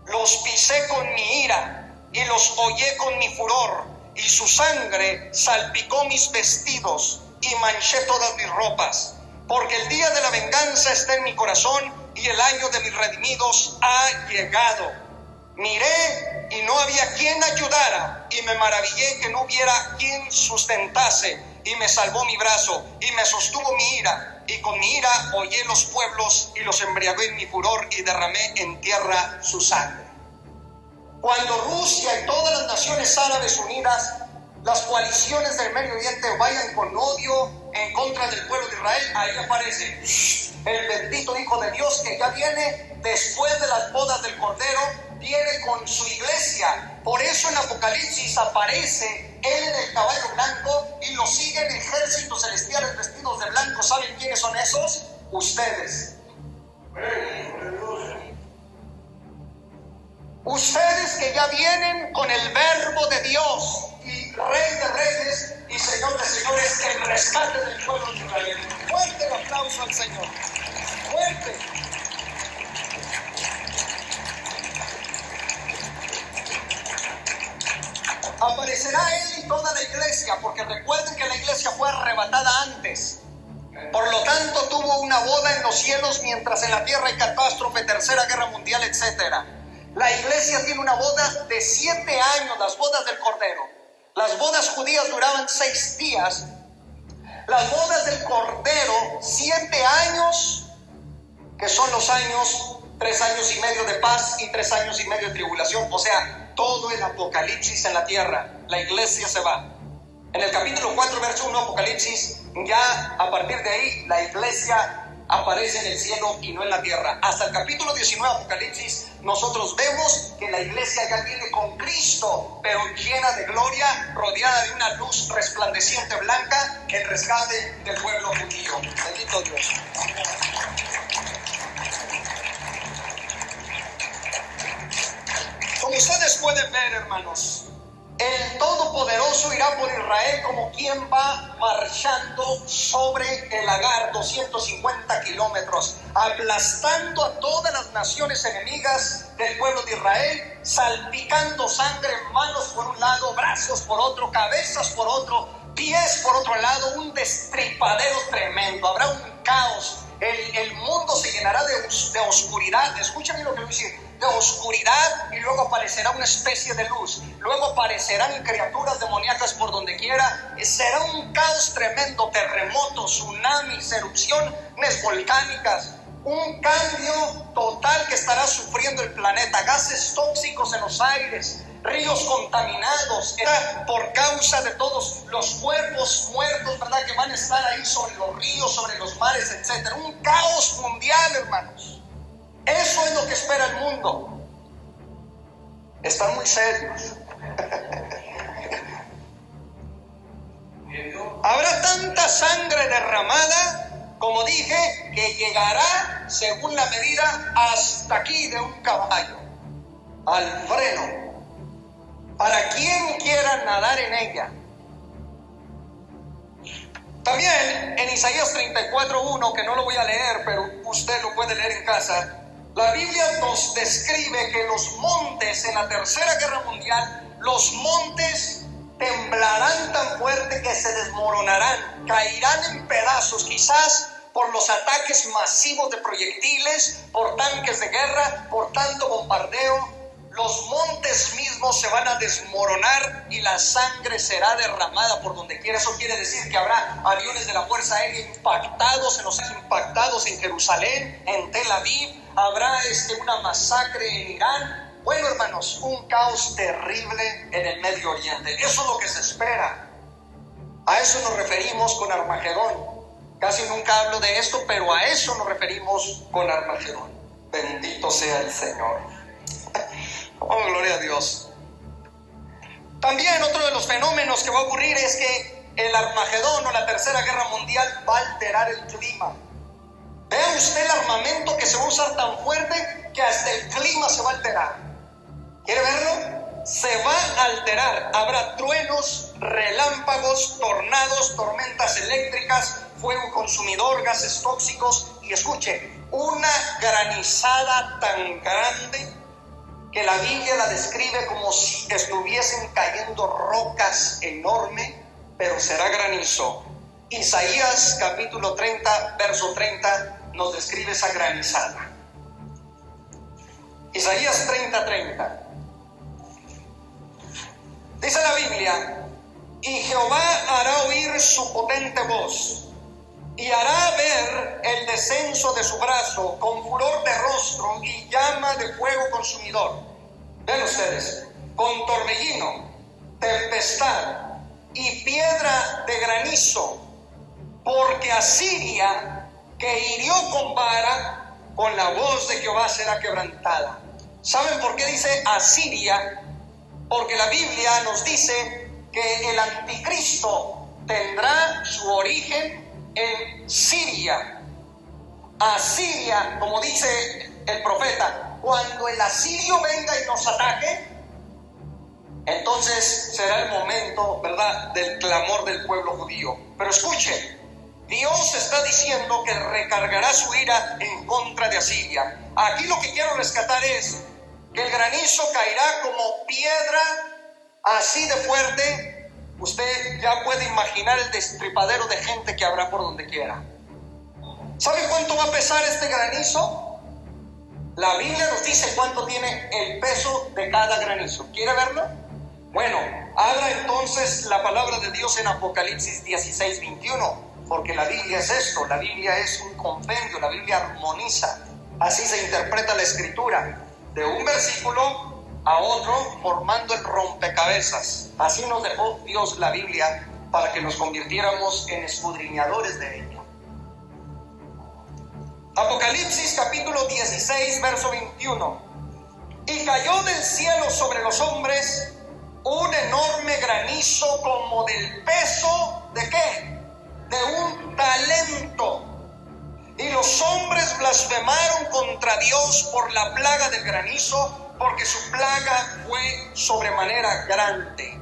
Los pisé con mi ira y los hollé con mi furor, y su sangre salpicó mis vestidos y manché todas mis ropas. Porque el día de la venganza está en mi corazón, y el año de mis redimidos ha llegado. Miré y no había quien ayudara, y me maravillé que no hubiera quien sustentase, y me salvó mi brazo, y me sostuvo mi ira, y con mi ira hollé los pueblos, y los embriagué en mi furor, y derramé en tierra su sangre. Cuando Rusia y todas las naciones árabes unidas, las coaliciones del Medio Oriente, vayan con odio en contra del pueblo de Israel, ahí aparece el bendito Hijo de Dios, que ya viene después de las bodas del Cordero, viene con su iglesia. Por eso en Apocalipsis aparece él en el caballo blanco y lo siguen ejércitos celestiales vestidos de blanco. ¿Saben quiénes son esos? Ustedes. Ustedes que ya vienen con el verbo de Dios y Rey de Reyes y Señor de Señores, el rescate del pueblo de Israel. Fuerte el aplauso al Señor. Fuerte. Aparecerá él y toda la iglesia, porque recuerden que la iglesia fue arrebatada antes. Por lo tanto, tuvo una boda en los cielos, mientras en la tierra hay catástrofe, tercera guerra mundial, etc. La iglesia tiene una boda de 7 años, las bodas del Cordero. Las bodas judías duraban 6 días. Las bodas del Cordero, 7 años, que son los años, 3 años y medio de paz y 3 años y medio de tribulación. O sea, todo el Apocalipsis en la tierra. La iglesia se va. En el capítulo 4, verso 1, Apocalipsis, ya a partir de ahí, la iglesia aparece en el cielo y no en la tierra. Hasta el capítulo 19, Apocalipsis, nosotros vemos que la iglesia ya viene con Cristo, pero llena de gloria, rodeada de una luz resplandeciente blanca, el rescate del pueblo judío. Bendito Dios. Como ustedes pueden ver, hermanos, el Todopoderoso irá por Israel como quien va marchando sobre el lagar, 250 kilómetros, aplastando a todas las naciones enemigas del pueblo de Israel, salpicando sangre, manos por un lado, brazos por otro, cabezas por otro, pies por otro lado, un destripadero tremendo. Habrá un caos. El mundo se llenará de oscuridad. Escúchame lo que voy a decir. De oscuridad, y luego aparecerá una especie de luz. Luego aparecerán criaturas demoníacas por donde quiera. Será un caos tremendo, terremotos, tsunamis, erupciones volcánicas. Un cambio total que estará sufriendo el planeta. Gases tóxicos en los aires, ríos contaminados, por causa de todos los cuerpos muertos, ¿verdad?, que van a estar ahí sobre los ríos, sobre los mares, etc. Un caos mundial, hermanos. Eso es lo que espera el mundo. Están muy serios. Habrá tanta sangre derramada, como dije, que llegará, según la medida, hasta aquí de un caballo, al freno, para quien quiera nadar en ella. También en Isaías 34:1, que no lo voy a leer, pero usted lo puede leer en casa, la Biblia nos describe que los montes en la Tercera Guerra Mundial, los montes temblarán tan fuerte que se desmoronarán, caerán en pedazos, quizás por los ataques masivos de proyectiles, por tanques de guerra, por tanto bombardeo. los montes mismos se van a desmoronar y la sangre será derramada por donde quiera. Eso quiere decir que habrá aviones de la Fuerza Aérea impactados en Jerusalén, en Tel Aviv. Habrá una masacre en Irán. Bueno, hermanos, un caos terrible en el Medio Oriente. Eso es lo que se espera. A eso nos referimos con Armagedón. Casi nunca hablo de esto, pero a eso nos referimos con Armagedón. Bendito sea el Señor. Oh, gloria a Dios. También otro de los fenómenos que va a ocurrir es que el Armagedón o la Tercera Guerra Mundial va a alterar el clima. Vea usted el armamento que se va a usar tan fuerte que hasta el clima se va a alterar. ¿Quiere verlo? Se va a alterar. Habrá truenos, relámpagos, tornados, tormentas eléctricas, fuego consumidor, gases tóxicos y escuche, una granizada tan grande que la Biblia la describe como si estuviesen cayendo rocas enormes, pero será granizo. Isaías capítulo 30, verso 30 nos describe esa granizada. Isaías 30:30. Dice la Biblia: y Jehová hará oír su potente voz, y hará ver el descenso de su brazo, con furor de rostro y llama de fuego consumidor. Vean ustedes, con torbellino, tempestad y piedra de granizo, porque Asiria, que hirió con vara, con la voz de Jehová será quebrantada. ¿Saben por qué dice Asiria? Porque la Biblia nos dice que el anticristo tendrá su origen en Siria. Asiria, como dice el profeta, cuando el asirio venga y nos ataque, entonces será el momento, ¿verdad?, del clamor del pueblo judío. Pero escuchen, Dios está diciendo que recargará su ira en contra de Asiria. Aquí lo que quiero rescatar es que el granizo caerá como piedra así de fuerte. Usted ya puede imaginar el destripadero de gente que habrá por donde quiera. ¿Sabe cuánto va a pesar este granizo? La Biblia nos dice cuánto tiene el peso de cada granizo. ¿Quiere verlo? Bueno, abra entonces la palabra de Dios en Apocalipsis 16:21, porque la Biblia es esto, la Biblia es un compendio, la Biblia armoniza. Así se interpreta la Escritura, de un versículo a otro, formando el rompecabezas. Así nos dejó Dios la Biblia para que nos convirtiéramos en escudriñadores de ella. Apocalipsis capítulo 16, verso 21. Y cayó del cielo sobre los hombres un enorme granizo como del peso ¿de qué? De un talento. Y los hombres blasfemaron contra Dios por la plaga del granizo, porque su plaga fue sobremanera grande.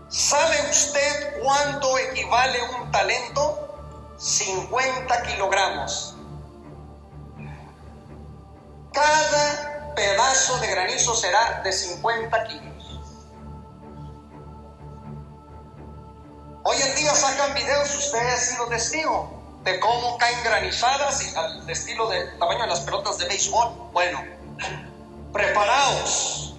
¿Sabe usted cuánto equivale un talento? 50 kilogramos. Cada pedazo de granizo será de 50 kilos. Hoy en día sacan videos, usted ha sido testigo de cómo caen granizadas y al estilo del tamaño de las pelotas de béisbol. Bueno, preparaos.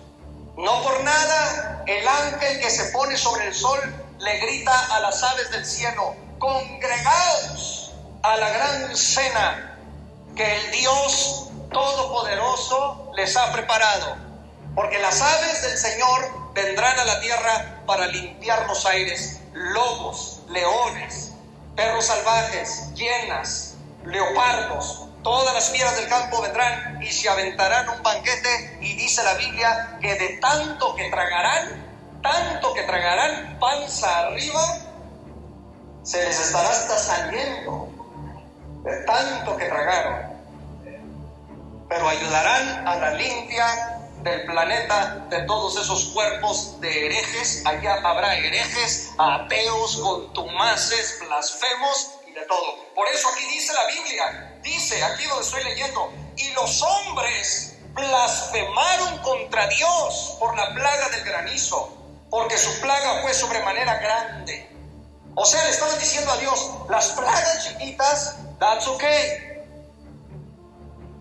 No por nada el ángel que se pone sobre el sol le grita a las aves del cielo: congregaos a la gran cena que el Dios Todopoderoso les ha preparado, porque las aves del Señor vendrán a la tierra para limpiar los aires. Lobos, leones, perros salvajes, hienas, leopardos, todas las fieras del campo vendrán y se aventarán un banquete. Y dice la Biblia que de tanto que tragarán, panza arriba, se les estará hasta saliendo de tanto que tragaron. Pero ayudarán a la limpia del planeta de todos esos cuerpos de herejes. Allá habrá herejes, ateos, contumaces, blasfemos y de todo. Por eso aquí dice la Biblia, dice aquí donde estoy leyendo: y los hombres blasfemaron contra Dios por la plaga del granizo, porque su plaga fue sobremanera grande. O sea, le estaban diciendo a Dios: las plagas chiquitas, that's okay,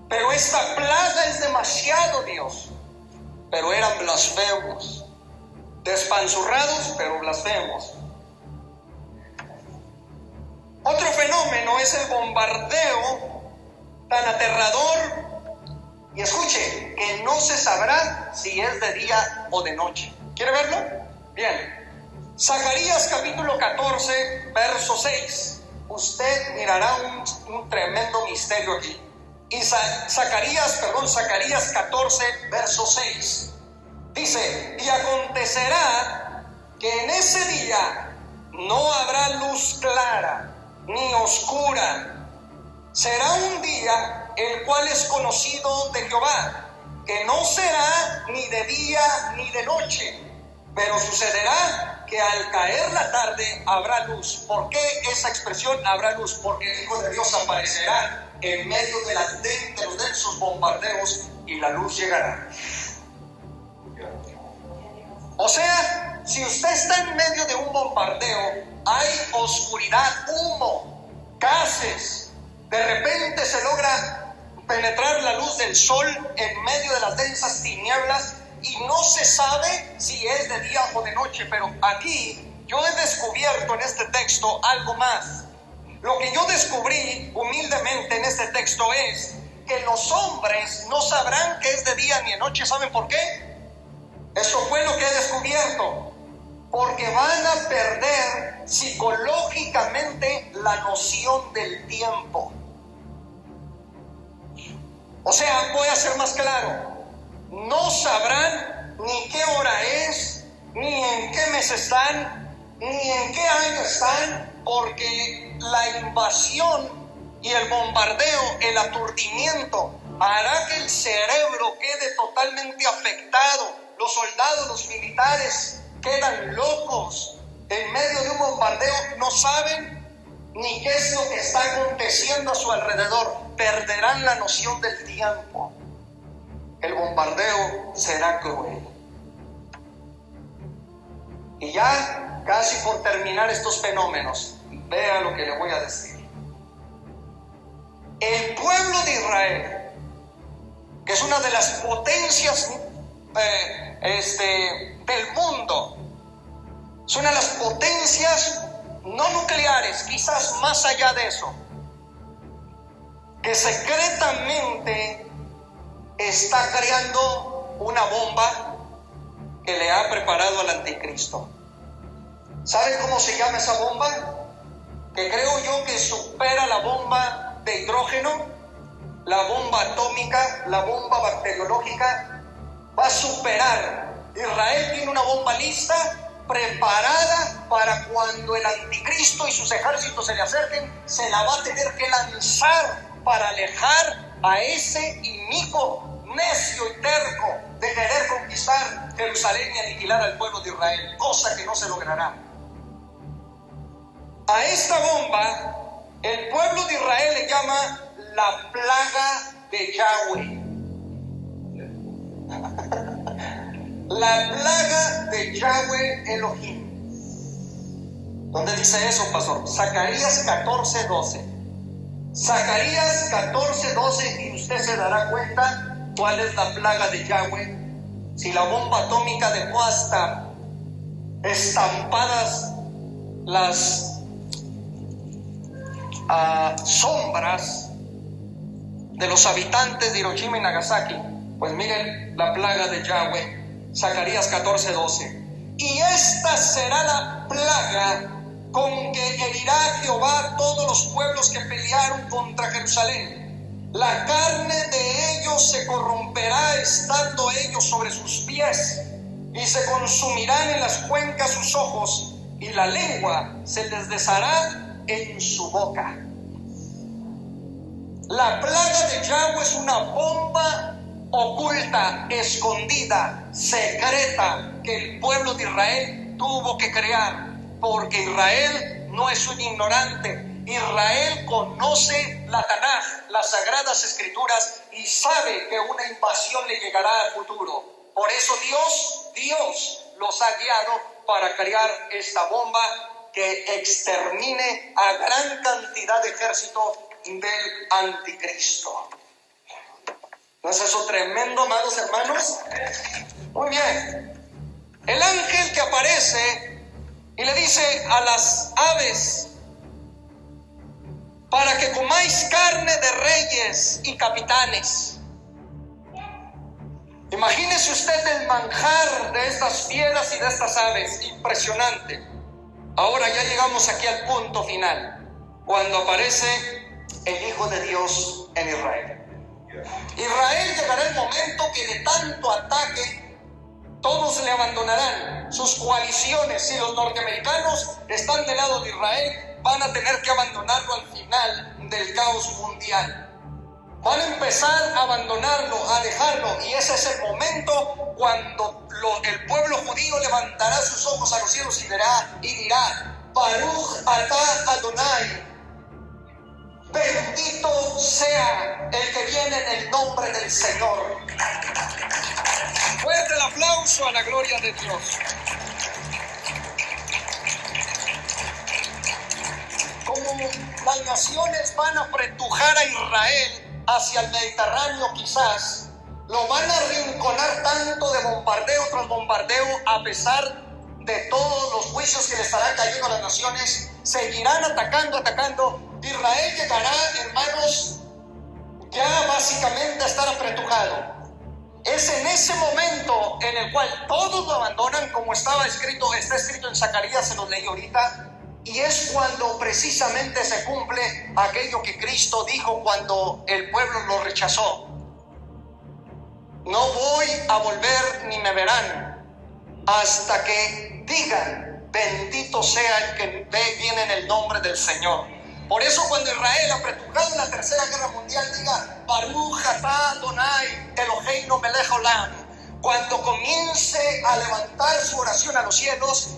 pero esta plaga es demasiado, Dios. pero eran blasfemos. Despanzurrados, pero blasfemos. Otro fenómeno es el bombardeo tan aterrador, y escuche, que no se sabrá si es de día o de noche. ¿Quiere verlo? Bien. Zacarías capítulo 14, verso 6. Usted mirará un tremendo misterio aquí. Y Zacarías 14, verso 6. Dice: y acontecerá que en ese día no habrá luz clara ni oscura. Será un día el cual es conocido de Jehová, que no será ni de día ni de noche, pero sucederá que al caer la tarde habrá luz. ¿Por qué esa expresión habrá luz? Porque el Hijo de Dios aparecerá en medio de los densos bombardeos y la luz llegará. O sea, si usted está en medio de un bombardeo, hay oscuridad, humo, gases. De repente se logra penetrar la luz del sol en medio de las densas tinieblas y no se sabe si es de día o de noche. Pero aquí yo he descubierto en este texto algo más. Lo que yo descubrí humildemente en este texto es que los hombres no sabrán que es de día ni de noche. ¿Saben por qué? Eso fue lo que he descubierto. Porque van a perder psicológicamente la noción del tiempo. O sea, voy a ser más claro. No sabrán ni qué hora es, ni en qué mes están, ni en qué año están, porque la invasión y el bombardeo, el aturdimiento, hará que el cerebro quede totalmente afectado. Los soldados, los militares quedan locos en medio de un bombardeo, no saben ni qué es lo que está aconteciendo a su alrededor, perderán la noción del tiempo. El bombardeo será cruel. Y ya casi por terminar estos fenómenos, vea lo que le voy a decir. El pueblo de Israel, que es una de las potencias del mundo, es una de las potencias no nucleares, quizás más allá de eso, que secretamente está creando una bomba que le ha preparado al anticristo. ¿Saben cómo se llama esa bomba? Que creo yo que supera la bomba de hidrógeno, la bomba atómica, la bomba bacteriológica. Va a superar. Israel tiene una bomba lista, preparada para cuando el anticristo y sus ejércitos se le acerquen, se la va a tener que lanzar para alejar a ese inicuo, necio y terco de querer conquistar Jerusalén y aniquilar al pueblo de Israel, cosa que no se logrará. A esta bomba el pueblo de Israel le llama la plaga de Yahweh. La plaga de Yahweh Elohim. ¿Dónde dice eso, pastor? Zacarías 14, 12. Zacarías 14, 12, y usted se dará cuenta cuál es la plaga de Yahweh. Si la bomba atómica dejó hasta estampadas las sombras de los habitantes de Hiroshima y Nagasaki, pues miren la plaga de Yahweh. Zacarías 14, 12. Y esta será la plaga con que herirá Jehová a todos los pueblos que pelearon contra Jerusalén. La carne de ellos se corromperá estando ellos sobre sus pies, y se consumirán en las cuencas sus ojos, y la lengua se les deshará en su boca. La plaga de Yahweh es una bomba oculta, escondida, secreta, que el pueblo de Israel tuvo que crear, porque Israel no es un ignorante. Israel conoce la Tanaj, las Sagradas Escrituras, y sabe que una invasión le llegará al futuro. Por eso Dios los ha guiado para crear esta bomba que extermine a gran cantidad de ejército del anticristo. ¿No es eso tremendo, amados hermanos? Muy bien. El ángel que aparece y le dice a las aves: para que comáis carne de reyes y capitanes. Imagínese usted el manjar de estas fieras y de estas aves, impresionante. Ahora ya llegamos aquí al punto final, cuando aparece el Hijo de Dios en Israel. Israel llegará el momento que de tanto ataque todos le abandonarán. Sus coaliciones, si los norteamericanos están del lado de Israel, van a tener que abandonarlo al final del caos mundial. Van a empezar a abandonarlo, a dejarlo, y ese es el momento cuando el pueblo judío levantará sus ojos a los cielos y dirá: Baruch atah Adonai, bendito sea el que viene en el nombre del Señor. Fuerte el aplauso a la gloria de Dios. Como las naciones van a apretujar a Israel hacia el Mediterráneo, quizás lo van a arrinconar tanto de bombardeo tras bombardeo, a pesar de todos los juicios que le estarán cayendo a las naciones, seguirán atacando. Israel llegará, hermanos, ya básicamente a estar apretujado. Es en ese momento en el cual todos lo abandonan, como está escrito en Zacarías, se los leí ahorita. Y es cuando precisamente se cumple aquello que Cristo dijo cuando el pueblo lo rechazó: no voy a volver ni me verán hasta que digan: bendito sea el que viene en el nombre del Señor. Por eso cuando Israel, apretujado en la tercera guerra mundial, diga: Baruch atah Adonai Eloheinu melech olam, cuando comience a levantar su oración a los cielos: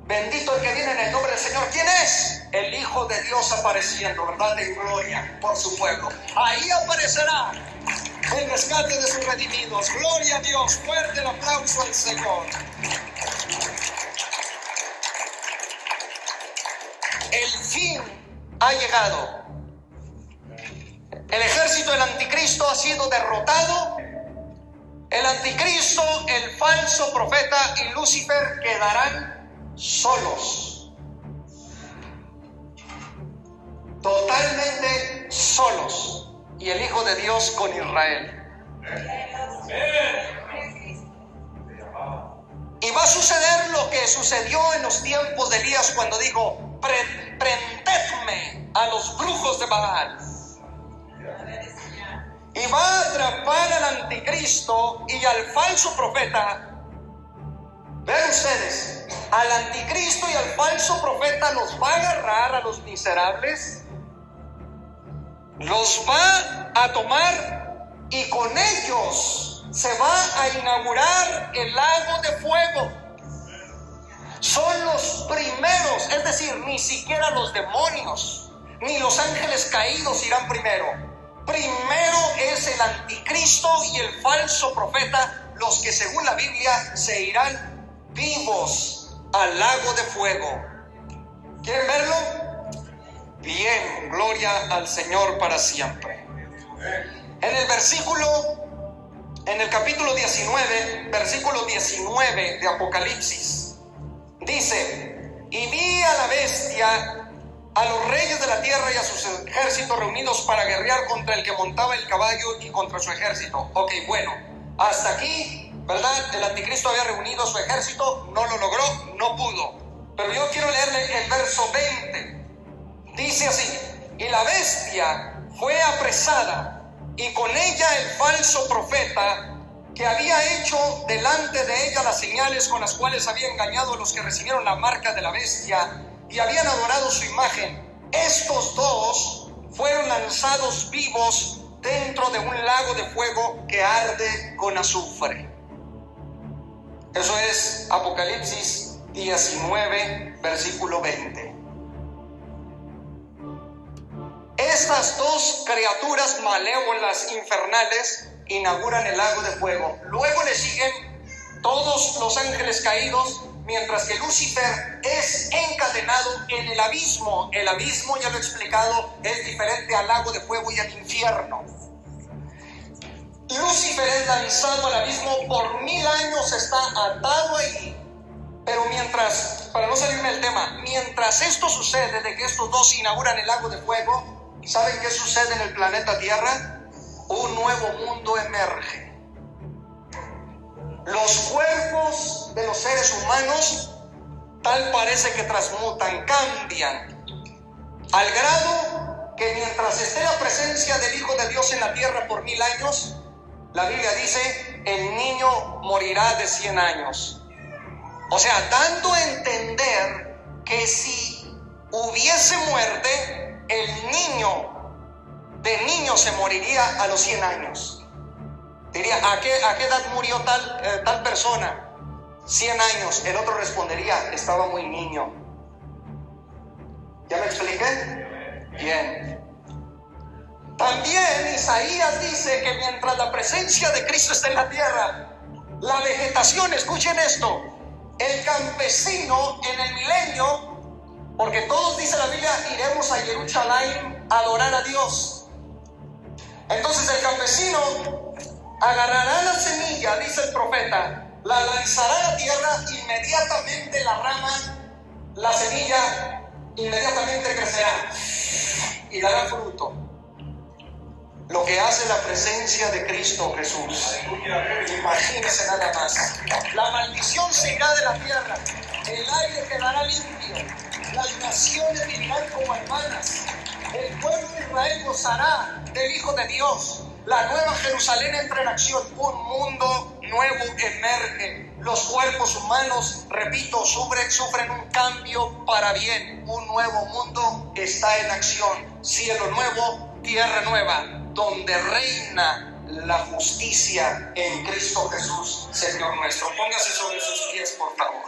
bendito el que viene en el nombre del Señor. ¿Quién es? El Hijo de Dios apareciendo, ¿verdad? En gloria por su pueblo. Ahí aparecerá el rescate de sus redimidos. Gloria a Dios. Fuerte el aplauso al Señor. El fin ha llegado. El ejército del anticristo ha sido derrotado. El anticristo, el falso profeta y Lucifer quedarán solos, totalmente solos, y el Hijo de Dios con Israel. Y va a suceder lo que sucedió en los tiempos de Elías, cuando dijo: prendedme a los brujos de Baal. Y va a atrapar al anticristo y al falso profeta. Vean ustedes, al anticristo y al falso profeta los va a agarrar, a los miserables, los va a tomar, y con ellos se va a inaugurar el lago de fuego. Son los primeros, es decir, ni siquiera los demonios ni los ángeles caídos irán primero. Primero es el anticristo y el falso profeta, los que según la Biblia se irán vivos al lago de fuego. ¿Quieren verlo? Bien, gloria al Señor para siempre. En el capítulo 19, versículo 19 de Apocalipsis, dice: y vi a la bestia, a los reyes de la tierra y a sus ejércitos reunidos para guerrear contra el que montaba el caballo y contra su ejército. Ok, bueno, hasta aquí, ¿verdad? El anticristo había reunido a su ejército, no lo logró, no pudo. Pero yo quiero leerle el verso 20. Dice así: y la bestia fue apresada, y con ella el falso profeta, que había hecho delante de ella las señales con las cuales había engañado a los que recibieron la marca de la bestia y habían adorado su imagen. Estos dos fueron lanzados vivos dentro de un lago de fuego que arde con azufre. Eso es Apocalipsis 19, versículo 20. Estas dos criaturas malévolas infernales inauguran el lago de fuego. Luego le siguen todos los ángeles caídos, mientras que Lucifer es encadenado en el abismo. El abismo, ya lo he explicado, es diferente al lago de fuego y al infierno. Lucifer es lanzado al abismo, por 1000 años está atado ahí. Pero mientras, para no salirme del tema, mientras esto sucede, de que estos dos inauguran el lago de fuego, ¿saben qué sucede en el planeta Tierra? Un nuevo mundo emerge. Los cuerpos de los seres humanos tal parece que transmutan, cambian, al grado que mientras esté la presencia del Hijo de Dios en la tierra por 1000 años, la Biblia dice, el niño morirá de 100 años. O sea, dando a entender que si hubiese muerte, el niño se moriría a los 100 años. Diría, ¿a qué edad murió tal persona? 100 años. El otro respondería, estaba muy niño. ¿Ya me expliqué? Bien. También Isaías dice que mientras la presencia de Cristo está en la tierra, la vegetación, escuchen esto, el campesino en el milenio, porque todos, dice la Biblia, iremos a Jerusalén a adorar a Dios. Entonces el campesino agarrará la semilla, dice el profeta, la lanzará a la tierra, inmediatamente la rama, la semilla, inmediatamente crecerá y dará fruto. Lo que hace la presencia de Cristo Jesús. Imagínense nada más. La maldición se irá de la tierra, el aire quedará limpio, las naciones vivirán como hermanas, el pueblo de Israel gozará del Hijo de Dios, la nueva Jerusalén entra en acción, un mundo nuevo emerge. Los cuerpos humanos, repito, sufren un cambio para bien. Un nuevo mundo está en acción. Cielo nuevo, tierra nueva, donde reina la justicia en Cristo Jesús, Señor nuestro. Póngase sobre sus pies, por favor.